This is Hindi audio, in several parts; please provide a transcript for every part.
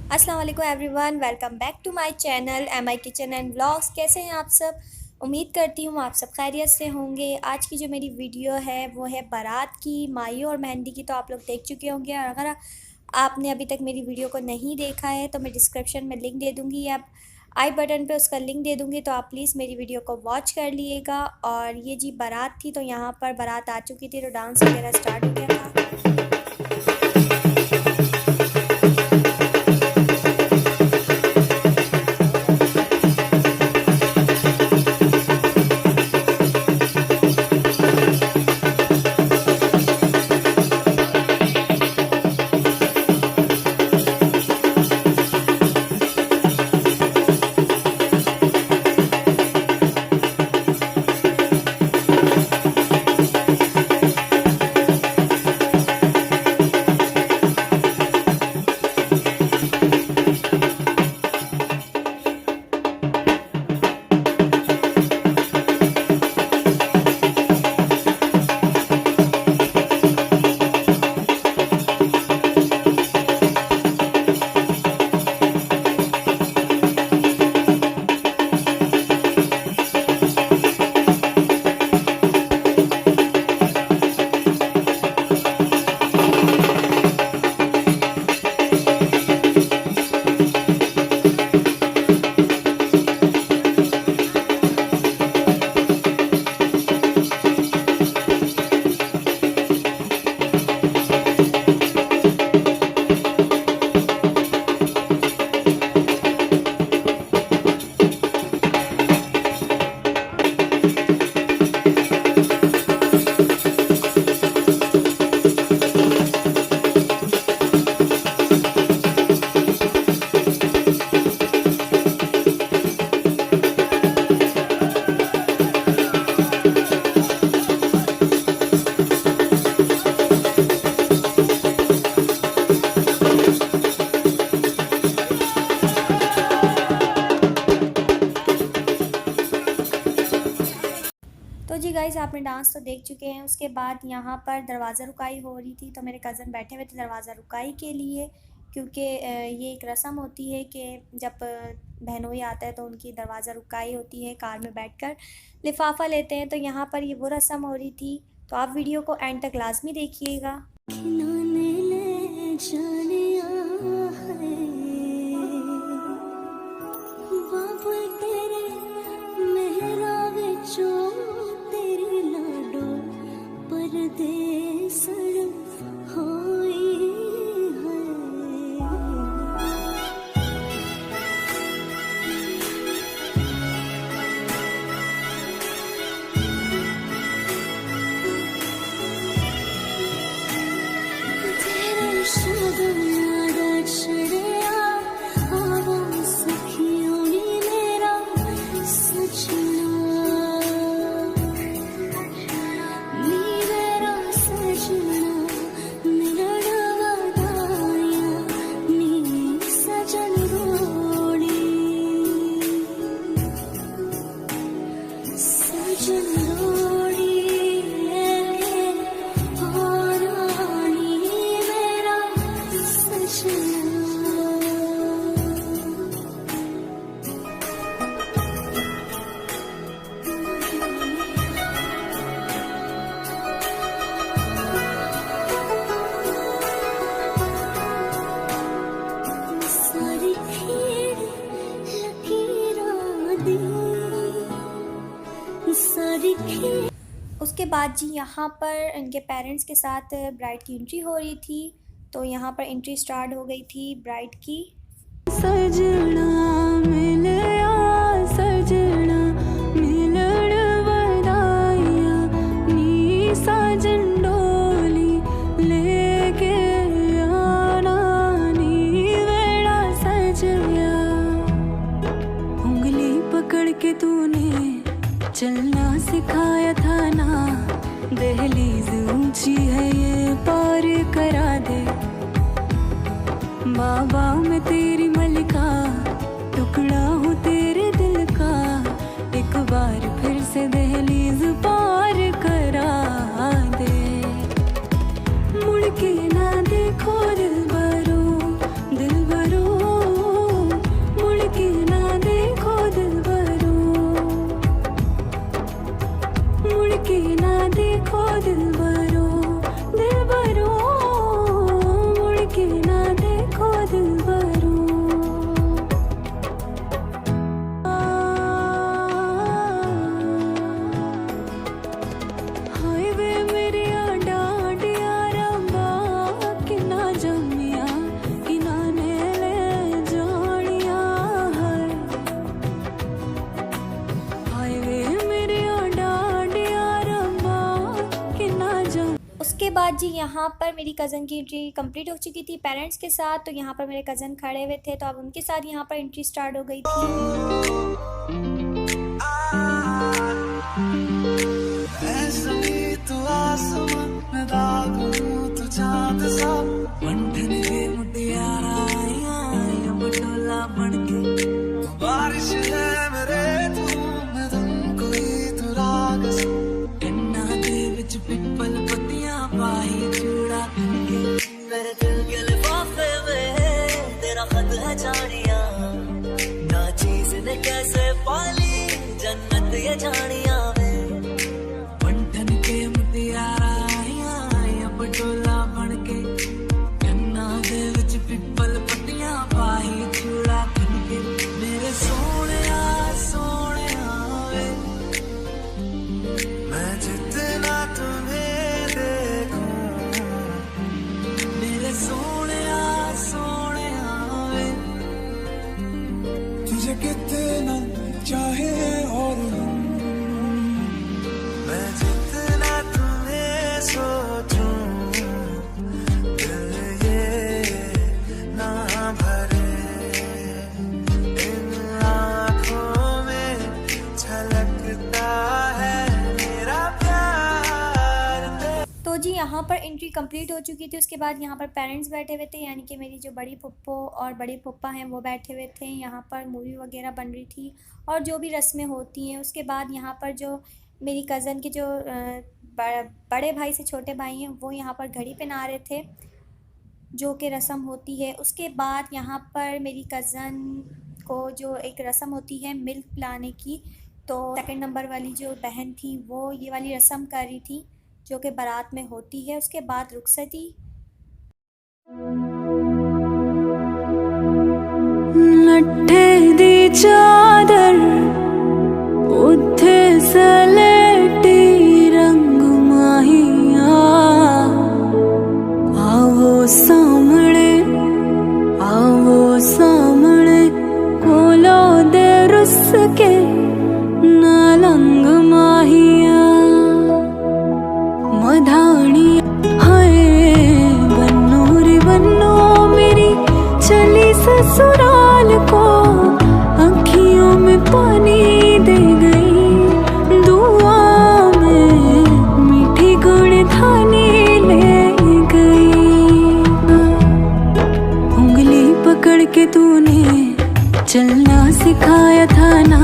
अस्सलाम वालेकुम everyone, welcome back to my channel M I kitchen and vlogs. कैसे हैं आप सब? उम्मीद करती हूँ आप सब खैरियत से होंगे। आज की जो मेरी वीडियो है वो है बारात की, माही और मेहंदी की। तो आप लोग देख चुके होंगे, और अगर आपने अभी तक मेरी वीडियो को नहीं देखा है तो मैं डिस्क्रिप्शन में लिंक दे दूँगी, या आई बटन पे उसका लिंक दे दूँगी, तो आप प्लीज़ मेरी वीडियो को वॉच कर लिएगा। और ये जी बारात थी, तो यहाँ पर बारात आ चुकी थी, तो डांस वगैरह स्टार्ट हो गया था। तो जी गाइस, आपने डांस तो देख चुके हैं। उसके बाद यहाँ पर दरवाज़ा रुकाई हो रही थी, तो मेरे कज़न बैठे हुए थे दरवाज़ा रुकाई के लिए, क्योंकि ये एक रस्म होती है कि जब बहनोई आता है तो उनकी दरवाज़ा रुकाई होती है, कार में बैठकर लिफाफा लेते हैं। तो यहाँ पर ये वो रस्म हो रही थी, तो आप वीडियो को एंड तक लाजमी देखिएगा। उसके बाद जी यहाँ पर इनके पेरेंट्स के साथ ब्राइड की एंट्री हो रही थी, तो यहाँ पर एंट्री स्टार्ट हो गई थी ब्राइड की। सजना मिलया सजना मिलण वदाइया नी साजन डोली लेके आना नी वेड़ा सजया। उंगली पकड़ के तूने चलना सिखाया था ना, दहलीज ऊंची है ये पार करा दे। बाबा मैं तेरी मलिका, टुकड़ा हूँ तेरे दिल का, एक बार फिर से दहलीज पार करा दे। मुड़ के ना देखो दिल भरो जी यहाँ पर मेरी कज़न की एंट्री कंप्लीट हो चुकी थी पेरेंट्स के साथ। तो यहाँ पर मेरे कज़न खड़े हुए थे, तो अब उनके साथ यहाँ पर एंट्री स्टार्ट हो गई थी। बारिश है मेरे पिपल पत्तियां पाई चूड़ा मेरे दिल के लिफाफे में तेरा खत है जानिया ना चीज ने कैसे पाली जन्नत ये जानिया बंटन के मुटियारा आया पटोला बन के कन्ना दे विच पिपल पत्तियां पाई चूड़ा के मेरे सोनिया सोनिया वे मैं जितना तुम्हें देखूं मेरे सोनिया सोनिया वे तुझे कितना चाहे और मैं जितना तुम्हें सोचूं दिल ये ना भरे इन आँखों में झलकता है मेरा प्यार। तो जी यहाँ पर एंट्री कंप्लीट हो चुकी थी। उसके बाद यहाँ पर पेरेंट्स बैठे हुए थे, यानी कि मेरी जो बड़ी फुप्पो और बड़े फुप्पा हैं वो बैठे हुए थे। यहाँ पर मूवी वगैरह बन रही थी और जो भी रस्में होती हैं। उसके बाद यहाँ पर जो मेरी कज़न के जो बड़े भाई से छोटे भाई हैं वो यहाँ पर घड़ी पहना रहे थे, जो कि रस्म होती है। उसके बाद यहाँ पर मेरी कज़न को जो एक रस्म होती है मिल्क पिलाने की, तो सेकंड नंबर वाली जो बहन थी वो ये वाली रस्म कर रही थी, जो कि बारात में होती है। उसके बाद रुखसती। लट्ठे दी चादर उत्थे सलेटी रंग माहिया आओ सामने कोलो दे रुस के नालंग माहिया मधानी हाय बन्नो रे बन्नो मेरी चली ससुराल को अखियों में पानी दे गई दुआ में मीठी गुड़ थानी ले गई उंगली पकड़ के तूने चलना सिखाया था ना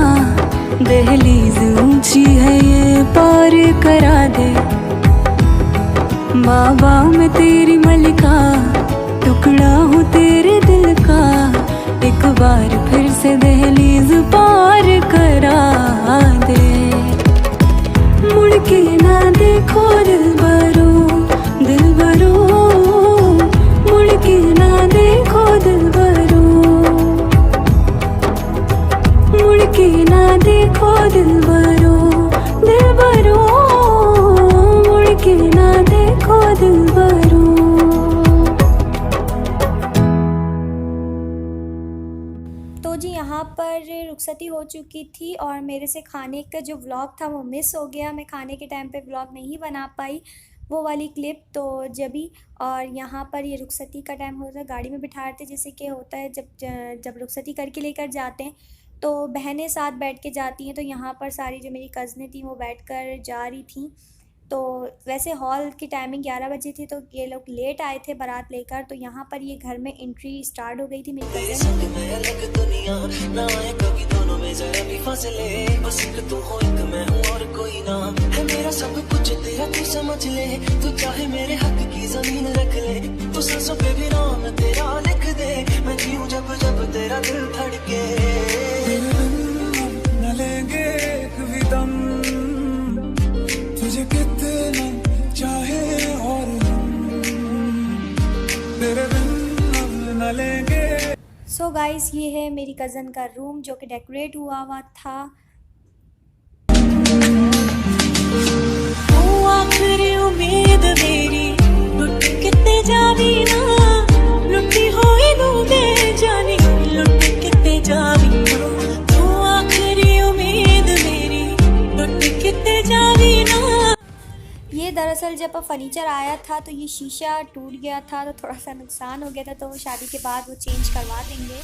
दहलीज ऊंची है ये पार करा दे बाबा मैं तेरी मलिका टुकड़ा हूँ तेरे दिल का एक बार फिर से दहलीज पार करा दे मुड़ के ना देखो दिल भरो मुड़ के ना देखो दिल भरो मुड़ के ना देखो दिल भरो मुड़ के ना देखो दिल भरो। तो जी यहाँ पर रुखसती हो चुकी थी और मेरे से खाने का जो व्लॉग था वो मिस हो गया। मैं खाने के टाइम पे व्लॉग नहीं बना पाई वो वाली क्लिप, तो जभी। और यहाँ पर ये रुखसती का टाइम होता है, गाड़ी में बिठा रहे थे। जैसे कि होता है जब रुखसती करके लेकर जाते हैं तो बहनें साथ बैठ के जाती हैं। तो यहाँ पर सारी जो मेरी कज़नें थी वो बैठकर जा रही थी। तो वैसे हॉल की टाइमिंग 11 बजे थी, तो ये लोग लेट आए थे बारात लेकर। तो यहाँ पर ये घर में एंट्री स्टार्ट हो गई थी मेरी कज़न। सब कुछ तेरा तू समझ ले तू चाहे मेरे हक की जमीन रख ले तू सांसों पे भी नाम तेरा लिख दे मैं जीऊं जब जब तेरा दिल धड़के न लेंगे एक भी दम तुझे कितना चाहे और तेरे बिन न लेंगे। सो गाइस ये है मेरी कज़न का रूम जो कि डेकोरेट हुआ था। आखिरी उम्मीद मेरी लुट किते जावी ना लुटी होई दूंगे जानी लुट किते जावी ना तू आखिरी उम्मीद मेरी लुट किते जावी ना। ये दरअसल कल जब फर्नीचर आया था तो ये शीशा टूट गया था, तो थोड़ा सा नुकसान हो गया था, तो शादी के बाद वो चेंज करवा देंगे।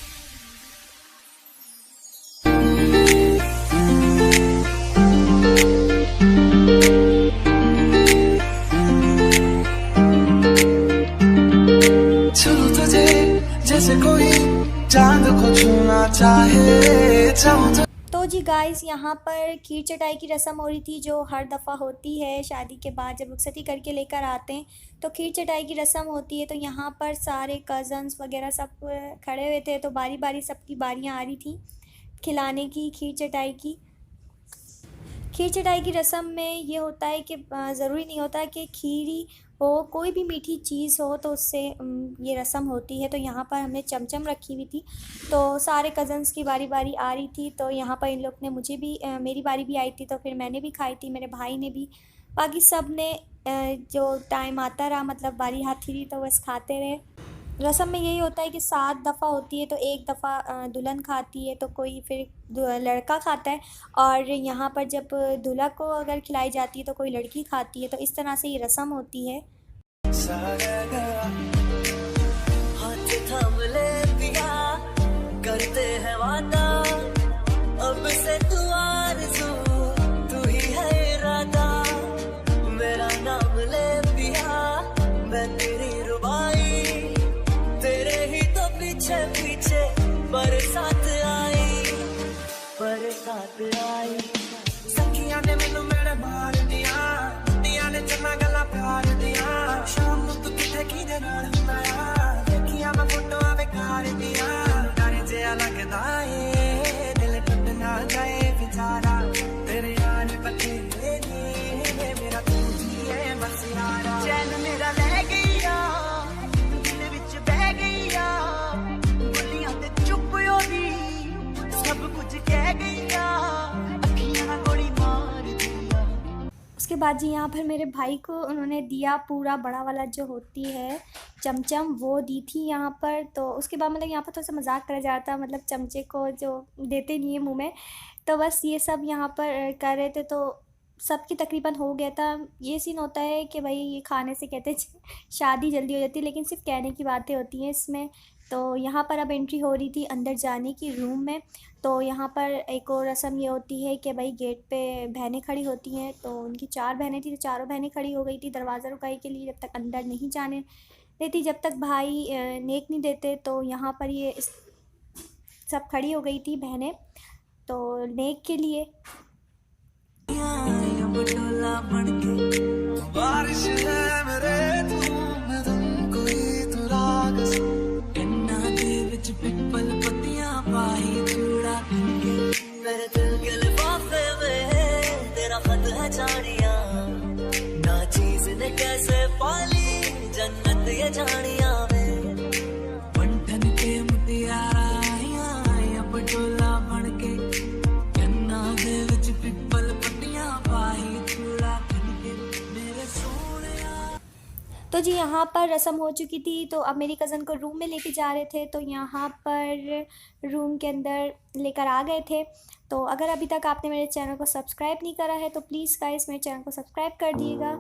जैसे कोई चांद को छूना चाहे तो जी गाइस, यहाँ पर खीर चटाई की रस्म हो रही थी, जो हर दफ़ा होती है शादी के बाद जब रुखसती करके लेकर आते हैं तो खीर चटाई की रस्म होती है। तो यहाँ पर सारे कज़न्स वगैरह सब खड़े हुए थे, तो बारी बारी सबकी बारियाँ आ रही थी खिलाने की, खीर चटाई की। खीर चटाई की रस्म में ये होता है कि ज़रूरी नहीं होता कि खीर ही हो, कोई भी मीठी चीज़ हो तो उससे ये रस्म होती है। तो यहाँ पर हमने चमचम रखी हुई थी, तो सारे कज़न्स की बारी बारी आ रही थी, तो यहाँ पर इन लोग ने मुझे भी मेरी बारी भी आई थी, तो फिर मैंने भी खाई थी, मेरे भाई ने भी, बाकी सब ने जो टाइम आता रहा मतलब बारी आती रही तो बस खाते रहे। रस्म में यही होता है कि 7 दफ़ा होती है, तो एक दफ़ा दुल्हन खाती है, तो कोई फिर लड़का खाता है, और यहाँ पर जब दूल्हा को अगर खिलाई जाती है तो कोई लड़की खाती है। तो इस तरह से ये रस्म होती है। हाथ थाम ले पिया, करते हैं वादा, अब से तू आरज़ू, तू ही है इरादा, मेरा नाम ले पिया, मैं तेरी रुबाई, तेरे ही तो पीछे पीछे बरसात आई, बरसात आई। सखियां ने मैनू मेरे मार दिया, दुनिया ने चन्ना गल्ला प्यार दिया, शाम नूं तू किथे किदे नाल हुंदा आ, देखिया मैं फोटोआं बेकार दिया, डर जिहा लगदा ए दिल टुट ना जाए बेचारा, तेरे यार बथेरे ने मेरा तू ही है बस यारा, चैन मेरा ले गईया, दिल विच बह गईया, बोलियां ते चुप होदी, सब कुछ कह गईया, अखियां गोली मार दिया। उसके बाद जी यहाँ पर मेरे भाई को उन्होंने दिया पूरा बड़ा वाला जो होती है चमचम, वो दी थी यहाँ पर। तो उसके बाद मतलब यहाँ पर थोड़ा सा मजाक करा जाता है, मतलब चमचे को जो देते नहीं है मुंह में, तो बस ये सब यहाँ पर कर रहे थे, तो सबकी तकरीबन हो गया था। ये सीन होता है कि भाई ये खाने से कहते हैं शादी जल्दी हो जाती है, लेकिन सिर्फ कहने की बातें होती हैं इसमें। तो यहाँ पर अब एंट्री हो रही थी अंदर जाने की रूम में। तो यहाँ पर एक और रस्म ये होती है कि भाई गेट पे बहनें खड़ी होती हैं, तो उनकी 4 बहनें थी, तो चारों बहनें खड़ी हो गई थी दरवाज़ा रुकाई के लिए, जब तक अंदर नहीं जाने देती, जब तक भाई नेक नहीं देते। तो यहाँ पर ये सब खड़ी हो गई थी बहनें, तो नेक के लिए। बारिश है मेरे तू, मैं तुमको ही तू राग सी, इन्ना दे विच पिपल पत्तियां पाई चूड़ा के, मेरे दिल के लिफाफे में तेरा खत है जानिया, ना चीज ने कैसे पाली जन्नत ये जानिया में, बंठन के मुटियारा आया पटोला बन के, इन्ना दे विच पिपल पत्तियां पाई चूड़ा के, मेरे सोनिया। तो जी यहाँ पर रस्म हो चुकी थी, तो अब मेरी कज़न को रूम में लेके जा रहे थे, तो यहाँ पर रूम के अंदर लेकर आ गए थे। तो अगर अभी तक आपने मेरे चैनल को सब्सक्राइब नहीं करा है तो प्लीज़ गाइस मेरे चैनल को सब्सक्राइब कर दिएगा।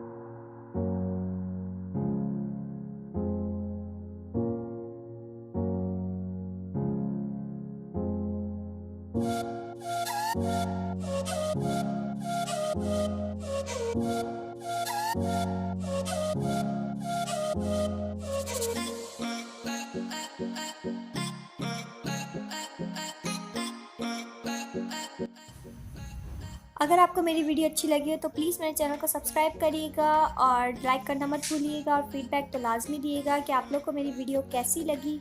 अगर आपको मेरी वीडियो अच्छी लगी हो तो प्लीज़ मेरे चैनल को सब्सक्राइब करिएगा और लाइक करना मत भूलिएगा, और फीडबैक तो लाजमी दिएगा कि आप लोग को मेरी वीडियो कैसी लगी।